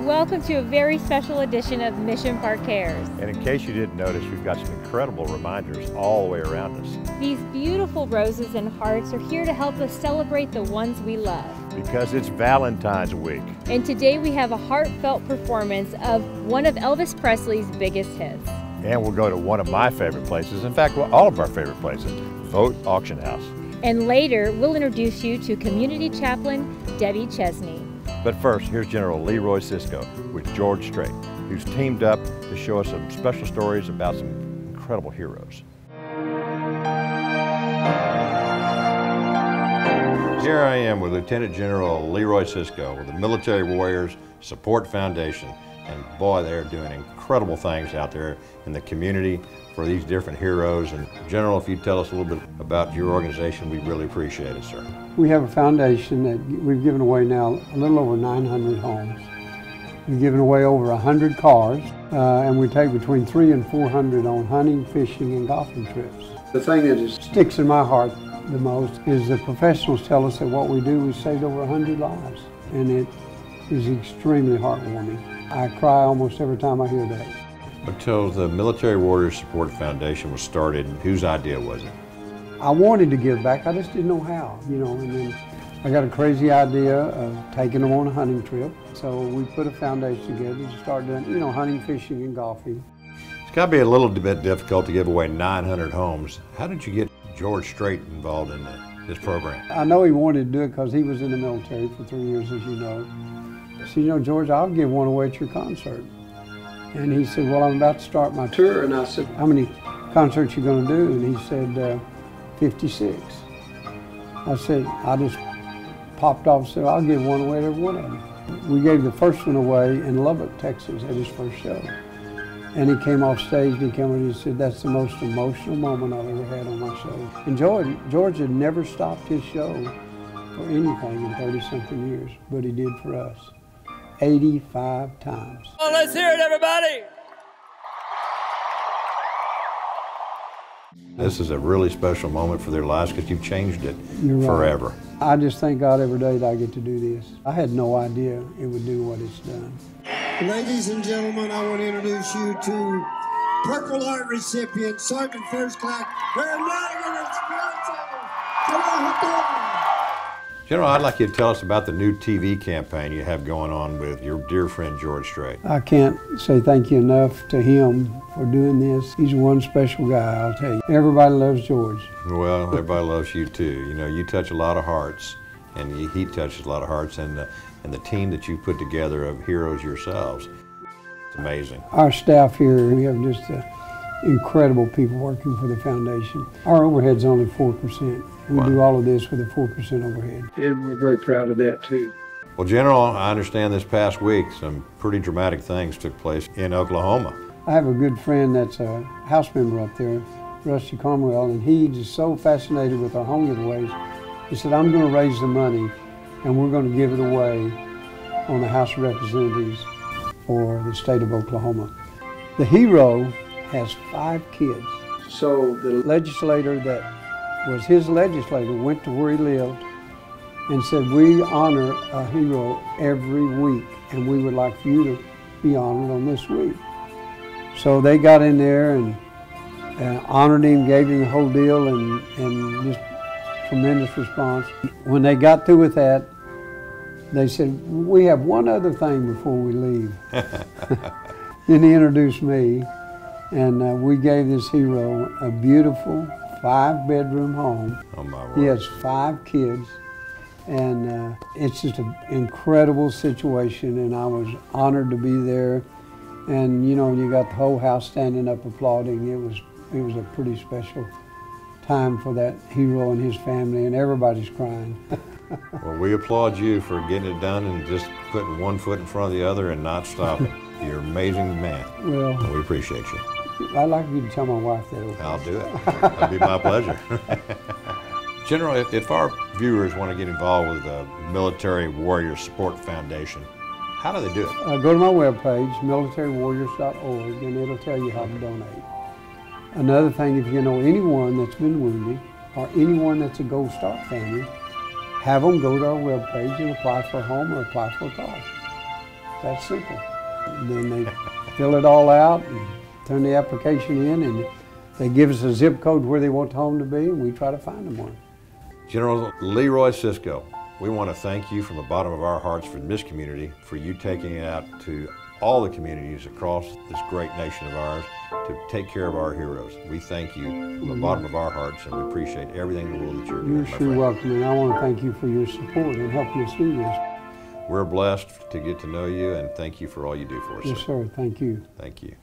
welcome to a very special edition of Mission Park Cares. And in case you didn't notice, we've got some incredible reminders all the way around us. These beautiful roses and hearts are here to help us celebrate the ones we love. Because it's Valentine's week. And today we have a heartfelt performance of one of Elvis Presley's biggest hits. And we'll go to one of my favorite places, in fact, all of our favorite places, Vote Auction House. And later, we'll introduce you to Community Chaplain Debbie Chesney. But first, here's General LeRoy Sisco with George Strait, who's teamed up to show us some special stories about some incredible heroes. Here I am with Lieutenant General LeRoy Sisco with the Military Warriors Support Foundation. And boy, they're doing incredible things out there in the community for these different heroes. And General, if you tell us a little bit about your organization, we really appreciate it, sir. We have a foundation that we've given away now a little over 900 homes. We've given away over 100 cars, and we take between 300 and 400 on hunting, fishing, and golfing trips. The thing that just sticks in my heart the most is the professionals tell us that what we do, we saved over 100 lives, and it is extremely heartwarming. I cry almost every time I hear that. Until the Military Warriors Support Foundation was started, whose idea was it? I wanted to give back, I just didn't know how, and then I got a crazy idea of taking them on a hunting trip. So we put a foundation together to start doing, hunting, fishing, and golfing. It's got to be a little bit difficult to give away 900 homes. How did you get George Strait involved in this program? I know he wanted to do it because he was in the military for 3 years, as you know. So, George, I'll give one away at your concert. And he said, well, I'm about to start my tour. And I said, how many concerts you going to do? And he said, 56. I said, I just popped off and said, I'll give one away to every one of them. We gave the first one away in Lubbock, Texas, at his first show. And he came off stage and he came and he said, that's the most emotional moment I've ever had on my show. And George had never stopped his show for anything in 30-something years, but he did for us. 85 times. Oh, let's hear it, everybody! This is a really special moment for their lives because you've changed it forever. Right. I just thank God every day that I get to do this. I had no idea it would do what it's done. Ladies and gentlemen, I want to introduce you to Purple Heart recipient, Sergeant First Class, General, I'd like you to tell us about the new TV campaign you have going on with your dear friend George Strait. I can't say thank you enough to him for doing this. He's one special guy, I'll tell you. Everybody loves George. Well, everybody loves you too. You touch a lot of hearts, and he touches a lot of hearts, and the team that you put together of heroes yourselves, it's amazing. Our staff here, we have just incredible people working for the foundation. Our overhead's only 4%. We do all of this with a 4% overhead. And we're very proud of that too. Well, General, I understand this past week some pretty dramatic things took place in Oklahoma. I have a good friend that's a house member up there, Rusty Carmwell, and he's just so fascinated with our home giveaways. He said, I'm going to raise the money and we're going to give it away on the House of Representatives for the state of Oklahoma. The hero has 5 kids. So the legislator that was his legislator went to where he lived and said, we honor a hero every week and we would like for you to be honored on this week. So they got in there and honored him, gave him the whole deal, and just tremendous response. When they got through with that, they said, we have one other thing before we leave. Then he introduced me, and we gave this hero a beautiful 5-bedroom home. Oh my word. He has 5 kids, and it's just an incredible situation, and I was honored to be there. And you got the whole house standing up applauding. It was a pretty special time for that hero and his family, and everybody's crying. Well, we applaud you for getting it done and just putting one foot in front of the other and not stopping. You're an amazing man. Well, and we appreciate you. I'd like you to tell my wife that. I'll do it. That'll be my pleasure. General, if our viewers want to get involved with the Military Warriors Support Foundation, how do they do it? Go to my webpage, militarywarriors.org, and it'll tell you how to donate. Another thing, if you know anyone that's been wounded or anyone that's a Gold Star family, have them go to our webpage and apply for a home or apply for a car. that simple. And then they fill it all out and turn the application in, and they give us a zip code where they want the home to be, and we try to find them one. General LeRoy Sisco, we want to thank you from the bottom of our hearts for this community, for you taking it out to all the communities across this great nation of ours to take care of our heroes. We thank you from the bottom of our hearts, and we appreciate everything in the world that you're doing. You're sure welcome, and I want to thank you for your support and helping us do this. We're blessed to get to know you, and thank you for all you do for us. Yes, sir. Thank you. Thank you.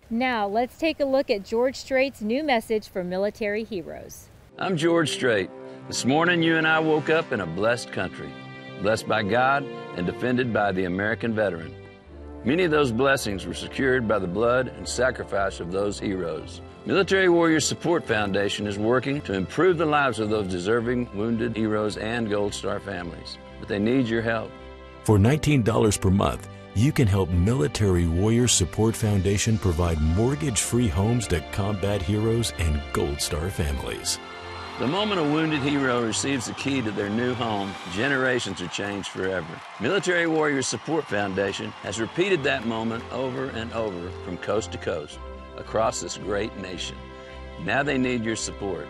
Now, let's take a look at George Strait's new message for military heroes. I'm George Strait. This morning, you and I woke up in a blessed country, blessed by God and defended by the American veteran. Many of those blessings were secured by the blood and sacrifice of those heroes. Military Warrior Support Foundation is working to improve the lives of those deserving wounded heroes and Gold Star families, but they need your help. For $19 per month, you can help Military Warrior Support Foundation provide mortgage-free homes to combat heroes and Gold Star families. The moment a wounded hero receives the key to their new home, generations are changed forever. Military Warrior Support Foundation has repeated that moment over and over from coast to coast across this great nation. Now they need your support.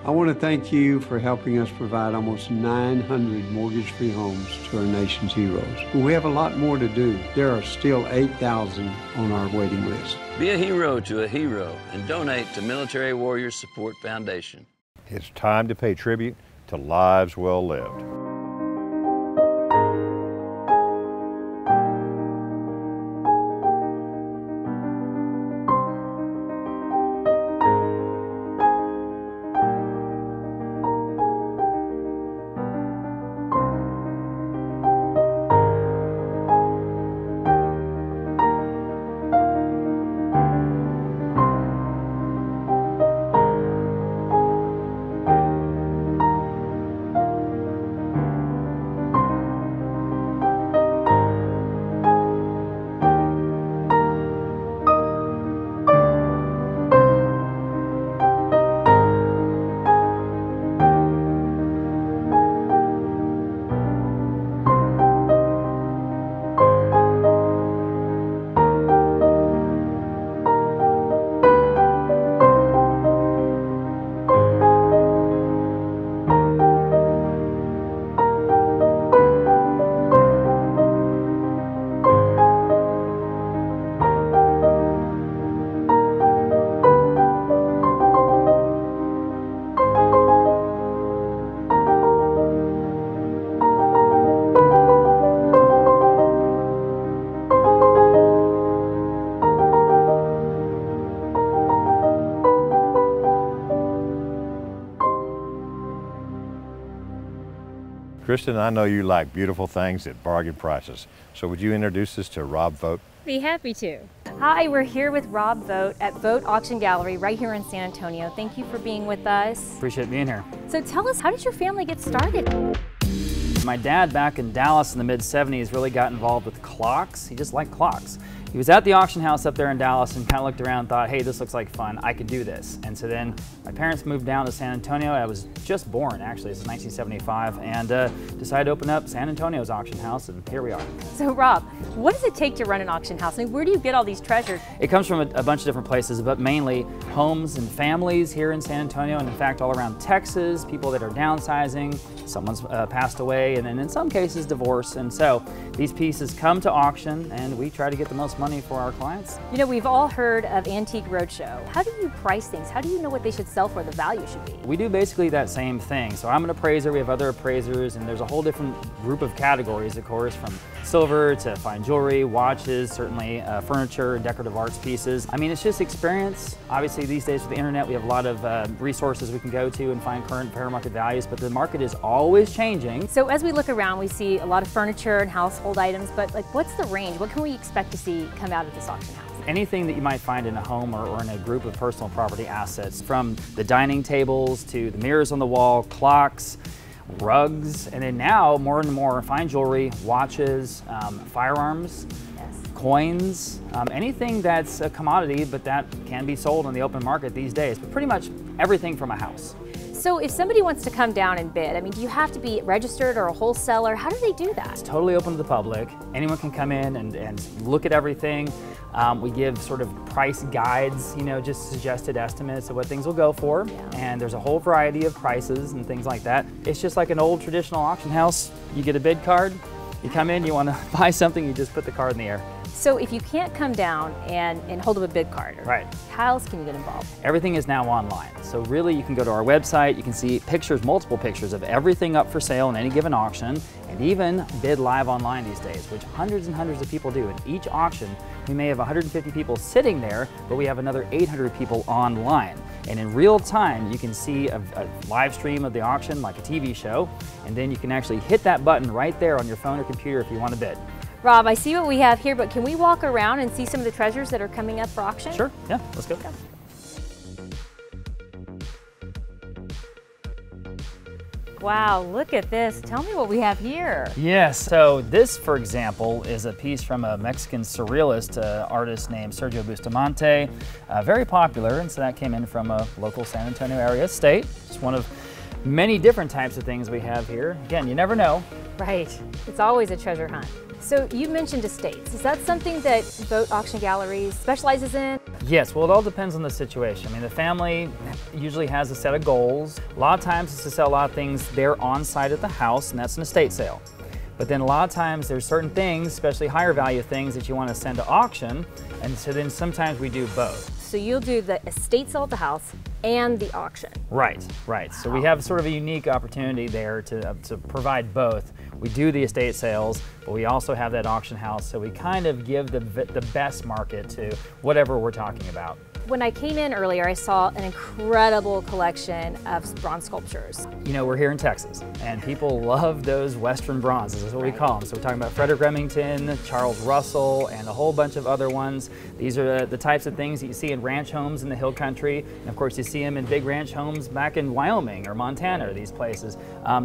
I want to thank you for helping us provide almost 900 mortgage-free homes to our nation's heroes. But we have a lot more to do. There are still 8,000 on our waiting list. Be a hero to a hero and donate to Military Warrior Support Foundation. It's time to pay tribute to lives well lived. Kristen, I know you like beautiful things at bargain prices. So would you introduce us to Rob Vogt? Be happy to. Hi, we're here with Rob Vogt at Vogt Auction Gallery right here in San Antonio. Thank you for being with us. Appreciate being here. So tell us, how did your family get started? My dad back in Dallas in the mid-'70s really got involved with clocks. He just liked clocks. He was at the auction house up there in Dallas and kind of looked around and thought, hey, this looks like fun, I could do this. And so then my parents moved down to San Antonio. I was just born, actually, this is 1975, and decided to open up San Antonio's auction house, and here we are. So Rob, what does it take to run an auction house? I mean, where do you get all these treasures? It comes from a bunch of different places, but mainly homes and families here in San Antonio, and in fact all around Texas, people that are downsizing, someone's passed away, and then in some cases divorce. And so these pieces come to auction, and we try to get the most money for our clients. You know, we've all heard of Antique Roadshow. How do you price things? How do you know what they should sell for, the value should be? We do basically that same thing. So I'm an appraiser, we have other appraisers, and there's a whole different group of categories, of course, from silver to fine jewelry, watches, certainly furniture, decorative arts pieces. I mean, it's just experience. Obviously, these days with the internet, we have a lot of resources we can go to and find current fair market values, but the market is always changing. So as we look around, we see a lot of furniture and household items, but like, what's the range? What can we expect to see come out of this auction house? Anything that you might find in a home or in a group of personal property assets, from the dining tables to the mirrors on the wall, clocks, rugs, and then now more and more fine jewelry, watches, firearms, coins, anything that's a commodity but that can be sold on the open market these days, but pretty much everything from a house. So if somebody wants to come down and bid, I mean, do you have to be registered or a wholesaler? How do they do that? It's totally open to the public. Anyone can come in and look at everything. We give sort of price guides, you know, just suggested estimates of what things will go for. Yeah. And there's a whole variety of prices and things like that. It's just like an old traditional auction house. You get a bid card, you come in, you want to buy something, you just put the card in the air. So if you can't come down and hold up a bid card, right, how else can you get involved? Everything is now online. So really you can go to our website, you can see pictures, multiple pictures of everything up for sale in any given auction, and even bid live online these days, which hundreds and hundreds of people do. In each auction, we may have 150 people sitting there, but we have another 800 people online. And in real time, you can see a live stream of the auction like a TV show, and then you can actually hit that button right there on your phone or computer if you want to bid. Rob, I see what we have here, but can we walk around and see some of the treasures that are coming up for auction? Sure, yeah, let's go. Wow, look at this. Tell me what we have here. Yes, so this, for example, is a piece from a Mexican surrealist artist named Sergio Bustamante, very popular, and so that came in from a local San Antonio area estate. It's one of many different types of things we have here. Again, you never know. Right, it's always a treasure hunt. So you mentioned estates. Is that something that Boat Auction Galleries specializes in? Yes, well, it all depends on the situation. I mean, the family usually has a set of goals. A lot of times it's to sell a lot of things there on site at the house, and that's an estate sale. But then a lot of times there's certain things, especially higher value things, that you want to send to auction, and so then sometimes we do both. So you'll do the estate sale at the house and the auction. Right, right. Wow. So we have sort of a unique opportunity there to provide both. We do the estate sales, but we also have that auction house, so we kind of give the best market to whatever we're talking about. When I came in earlier, I saw an incredible collection of bronze sculptures. You know, we're here in Texas, and people love those Western bronzes, is what we call them. So we're talking about Frederick Remington, Charles Russell, and a whole bunch of other ones. These are the types of things that you see in ranch homes in the hill country, and of course you see them in big ranch homes back in Wyoming or Montana or these places.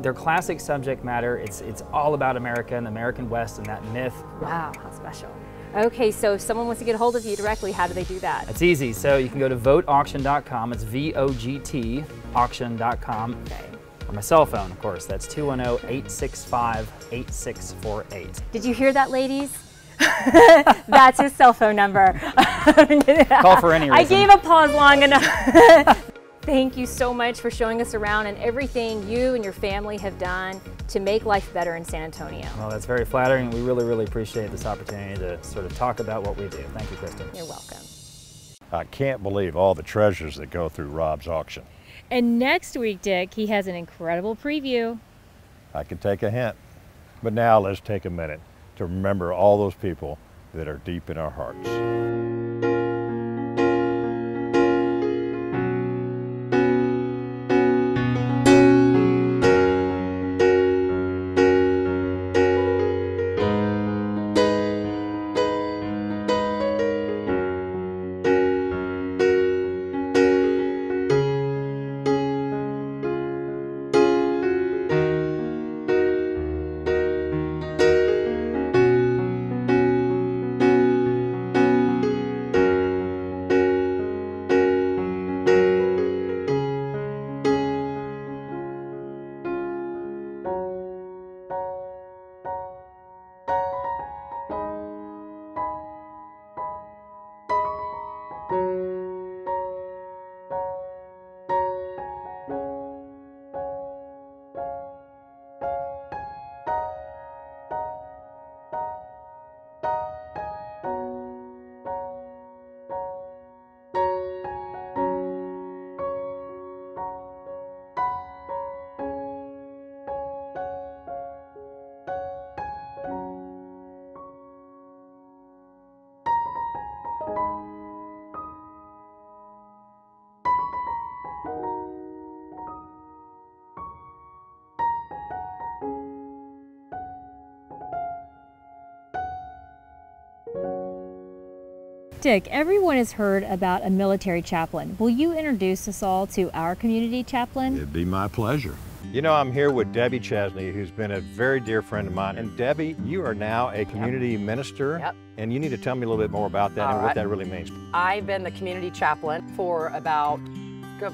They're classic subject matter. It's all about America and the American West and that myth. Wow, how special. Okay, so if someone wants to get a hold of you directly, how do they do that? It's easy. So you can go to voteauction.com. It's VOGT auction.com. Okay. Or my cell phone, of course. That's 210-865-8648. Did you hear that, ladies? That's his cell phone number. Call for any reason. I gave a pause long enough. Thank you so much for showing us around and everything you and your family have done to make life better in San Antonio. Well, that's very flattering. We really, really appreciate this opportunity to sort of talk about what we do. Thank you, Kristen. You're welcome. I can't believe all the treasures that go through Rob's auction. And next week, Dick, he has an incredible preview. I could take a hint. But now let's take a minute to remember all those people that are deep in our hearts. Dick, everyone has heard about a military chaplain. Will you introduce us all to our community chaplain? It'd be my pleasure. You know, I'm here with Debbie Chesney, who's been a very dear friend of mine. And Debbie, you are now a community minister. Yep. And you need to tell me a little bit more about that and what that really means. I've been the community chaplain for about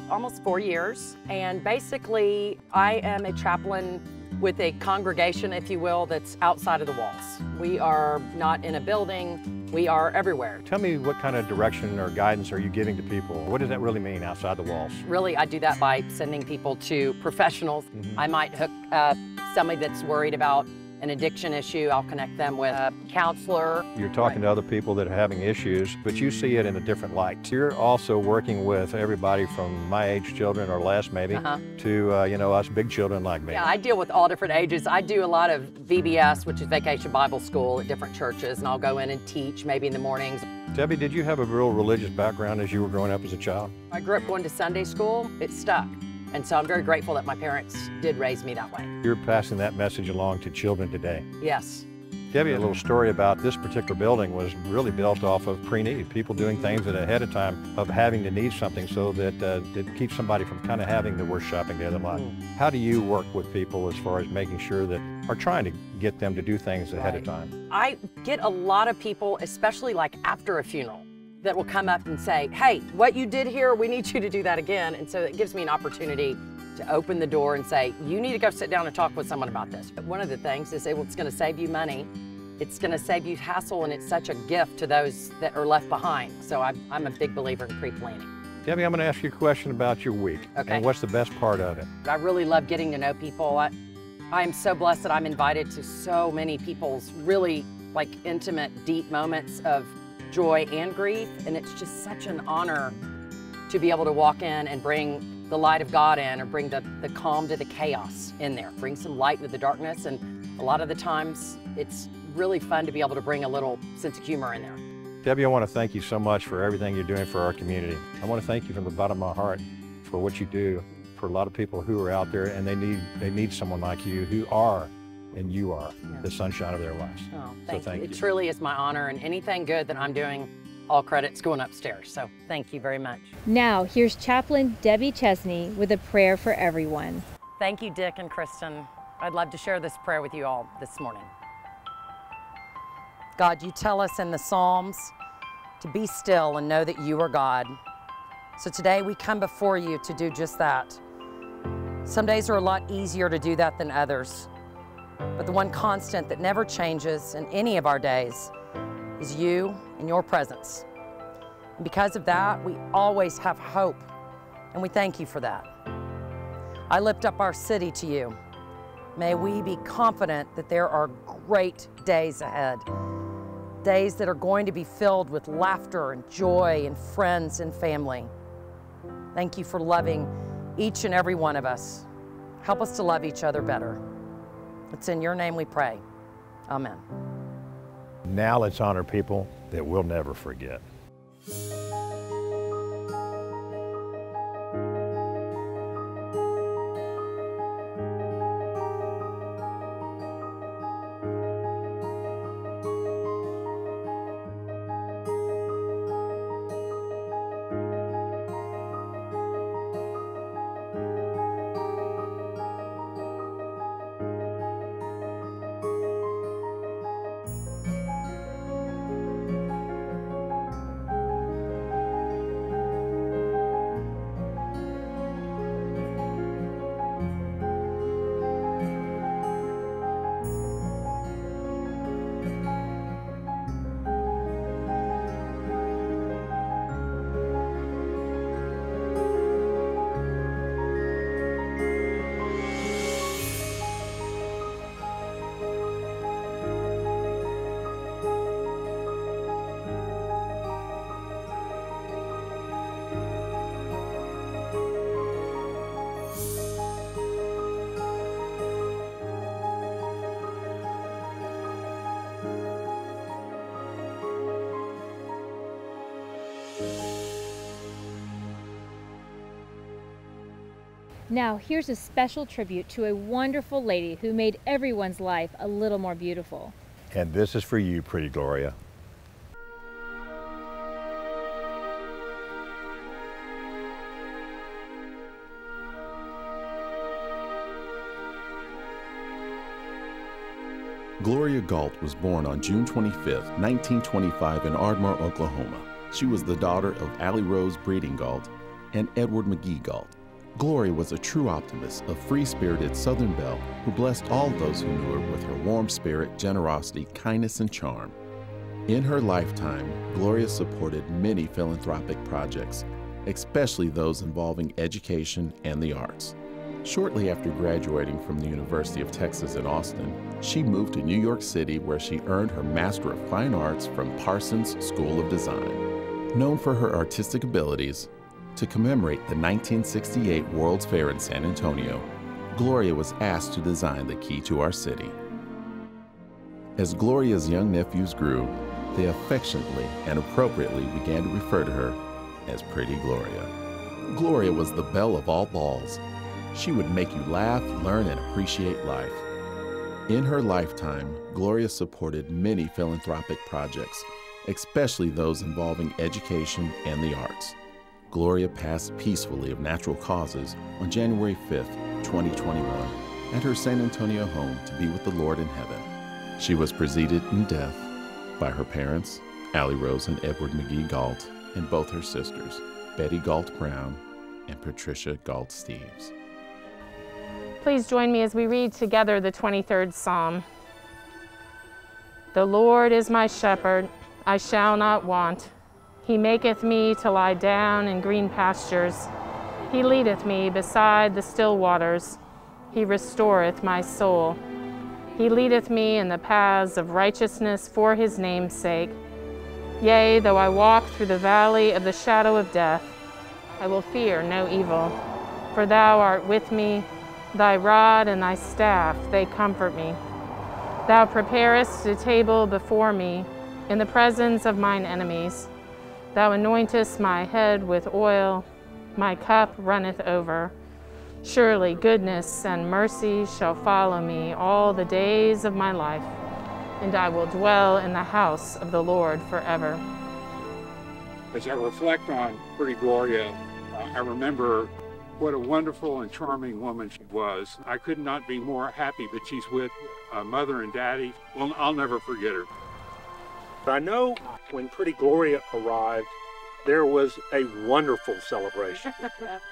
almost 4 years, and basically I am a chaplain with a congregation, if you will, that's outside of the walls. We are not in a building, we are everywhere. Tell me, what kind of direction or guidance are you giving to people? What does that really mean outside the walls? Really, I do that by sending people to professionals. I might hook up somebody that's worried about an addiction issue. I'll connect them with a counselor. You're talking to other people that are having issues, but you see it in a different light. You're also working with everybody from my age children or less maybe to, you know, us big children like me. Yeah, I deal with all different ages. I do a lot of VBS, which is Vacation Bible School, at different churches, and I'll go in and teach maybe in the mornings. Debbie, did you have a real religious background as you were growing up as a child? I grew up going to Sunday school. It stuck. And so I'm very grateful that my parents did raise me that way. You're passing that message along to children today. Yes. Debbie, a little story about this particular building was really built off of pre-need, people doing things that ahead of time of having to need something so that it keeps somebody from kind of having the worst shopping day of their life. How do you work with people as far as making sure that are trying to get them to do things ahead of time? I get a lot of people, especially like after a funeral, that will come up and say, hey, what you did here, we need you to do that again. And so it gives me an opportunity to open the door and say, you need to go sit down and talk with someone about this. One of the things is it's going to save you money, it's going to save you hassle, and it's such a gift to those that are left behind. So I'm a big believer in pre-planning. Debbie, I'm going to ask you a question about your week. Okay. And what's the best part of it? I really love getting to know people. I am so blessed that I'm invited to so many people's really like intimate, deep moments of joy and grief, and it's just such an honor to be able to walk in and bring the light of God in, or bring the calm to the chaos in there, bring some light to the darkness. And a lot of the times it's really fun to be able to bring a little sense of humor in there. Debbie, I want to thank you so much for everything you're doing for our community. I want to thank you from the bottom of my heart for what you do for a lot of people who are out there, and they need someone like you who are, and you are, the sunshine of their lives. Oh, so thank you. It truly is my honor, and anything good that I'm doing, all credit's going upstairs. So thank you very much. Now, here's Chaplain Debbie Chesney with a prayer for everyone. Thank you, Dick and Kristen. I'd love to share this prayer with you all this morning. God, you tell us in the Psalms to be still and know that you are God. So today we come before you to do just that. Some days are a lot easier to do that than others. But the one constant that never changes in any of our days is you and your presence. And because of that, we always have hope, and we thank you for that. I lift up our city to you. May we be confident that there are great days ahead, days that are going to be filled with laughter and joy and friends and family. Thank you for loving each and every one of us. Help us to love each other better. It's in your name we pray. Amen. Now let's honor people that we'll never forget. Now, here's a special tribute to a wonderful lady who made everyone's life a little more beautiful. And this is for you, pretty Gloria. Gloria Galt was born on June 25, 1925 in Ardmore, Oklahoma. She was the daughter of Allie Rose Breeding Galt and Edward McGee Galt. Gloria was a true optimist, a free-spirited Southern belle who blessed all those who knew her with her warm spirit, generosity, kindness, and charm. In her lifetime, Gloria supported many philanthropic projects, especially those involving education and the arts. Shortly after graduating from the University of Texas at Austin, she moved to New York City where she earned her Master of Fine Arts from Parsons School of Design. Known for her artistic abilities, to commemorate the 1968 World's Fair in San Antonio, Gloria was asked to design the key to our city. As Gloria's young nephews grew, they affectionately and appropriately began to refer to her as Pretty Gloria. Gloria was the belle of all balls. She would make you laugh, learn, and appreciate life. In her lifetime, Gloria supported many philanthropic projects, especially those involving education and the arts. Gloria passed peacefully of natural causes on January 5, 2021, at her San Antonio home to be with the Lord in heaven. She was preceded in death by her parents, Allie Rose and Edward McGee Galt, and both her sisters, Betty Galt Brown and Patricia Galt Steves. Please join me as we read together the 23rd Psalm. The Lord is my shepherd, I shall not want. He maketh me to lie down in green pastures. He leadeth me beside the still waters. He restoreth my soul. He leadeth me in the paths of righteousness for his name's sake. Yea, though I walk through the valley of the shadow of death, I will fear no evil, for thou art with me. Thy rod and thy staff, they comfort me. Thou preparest a table before me in the presence of mine enemies. Thou anointest my head with oil, my cup runneth over. Surely goodness and mercy shall follow me all the days of my life, and I will dwell in the house of the Lord forever. As I reflect on Pretty Gloria, I remember what a wonderful and charming woman she was. I could not be more happy that she's with Mother and Daddy. Well, I'll never forget her. I know when Pretty Gloria arrived, there was a wonderful celebration.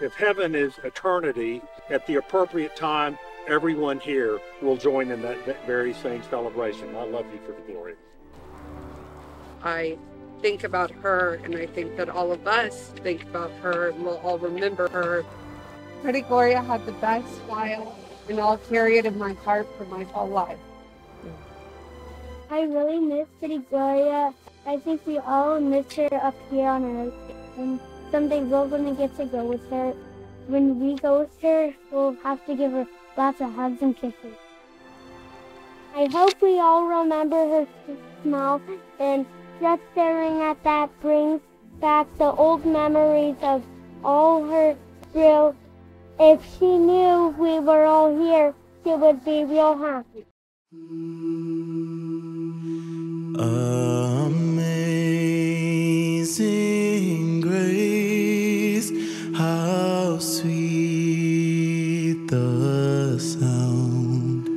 If heaven is eternity, at the appropriate time, everyone here will join in that very same celebration. I love you, Pretty Gloria. I think about her, and I think that all of us think about her, and we'll all remember her. Pretty Gloria had the best smile, and I'll carry it in my heart for my whole life. I really miss Pretty Gloria. I think we all miss her up here on Earth, and someday we're going to get to go with her. When we go with her, we'll have to give her lots of hugs and kisses. I hope we all remember her smile, and just staring at that brings back the old memories of all her thrills. If she knew we were all here, she would be real happy. Amazing grace, how sweet the sound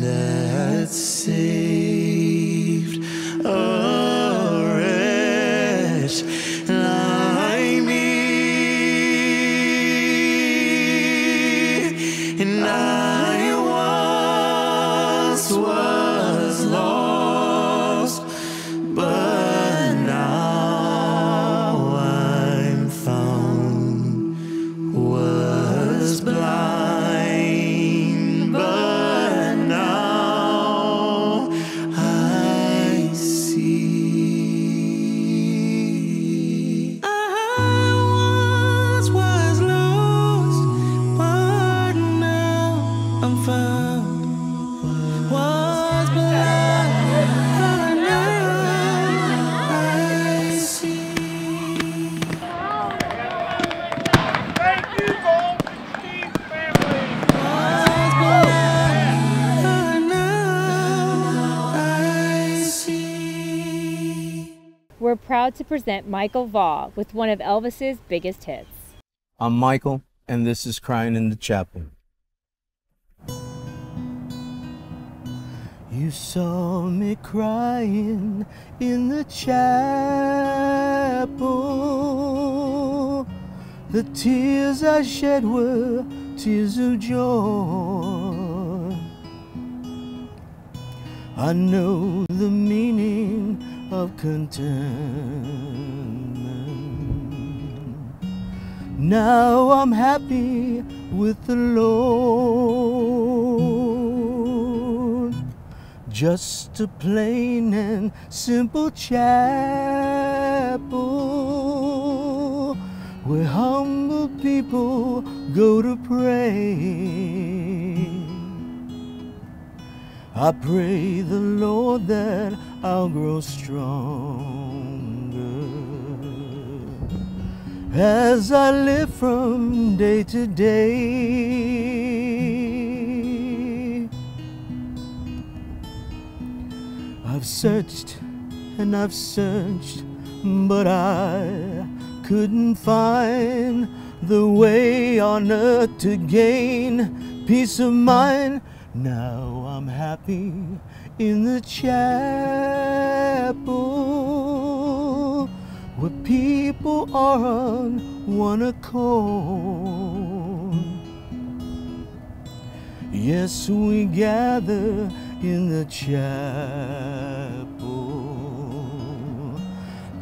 that saved a wretch like me. And I once was lost, but now I'm found. Was blind, but now I see. I once was lost, but now I'm found. Was blind, but now I see. Thank you, Gold and Steve family. Was blind, but now I see. We're proud to present Michael Vaugh with one of Elvis's biggest hits. I'm Michael, and this is Crying in the Chapel. You saw me crying in the chapel The tears I shed were tears of joy. I know the meaning of contentment. Now I'm happy with the Lord. Just a plain and simple chapel where humble people go to pray. I pray the Lord that I'll grow stronger as I live from day to day. I've searched and I've searched, but I couldn't find the way on earth to gain peace of mind. Now I'm happy in the chapel where people are on one accord. Yes, we gather in the chapel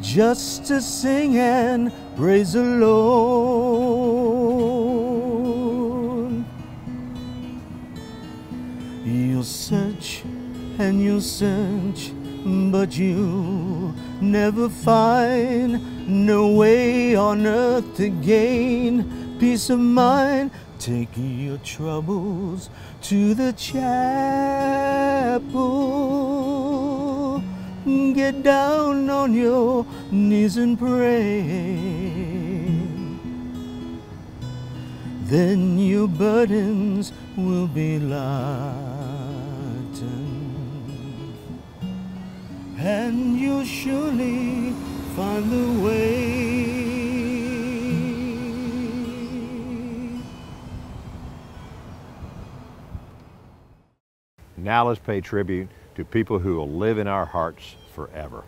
just to sing and praise the Lord. You'll search and you'll search, but you'll never find no way on earth to gain peace of mind. Take your troubles to the chapel. Get down on your knees and pray. Then your burdens will be lightened, and you'll surely find the way. Now let's pay tribute to people who will live in our hearts forever.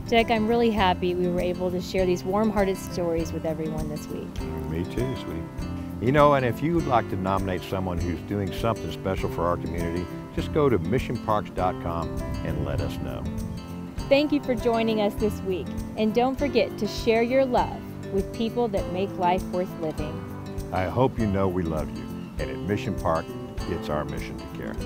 Dick, I'm really happy we were able to share these warm-hearted stories with everyone this week. Me too, sweetie. You know, and if you would like to nominate someone who's doing something special for our community, just go to missionparks.com and let us know. Thank you for joining us this week, and don't forget to share your love with people that make life worth living. I hope you know we love you, and at Mission Park, it's our mission to care.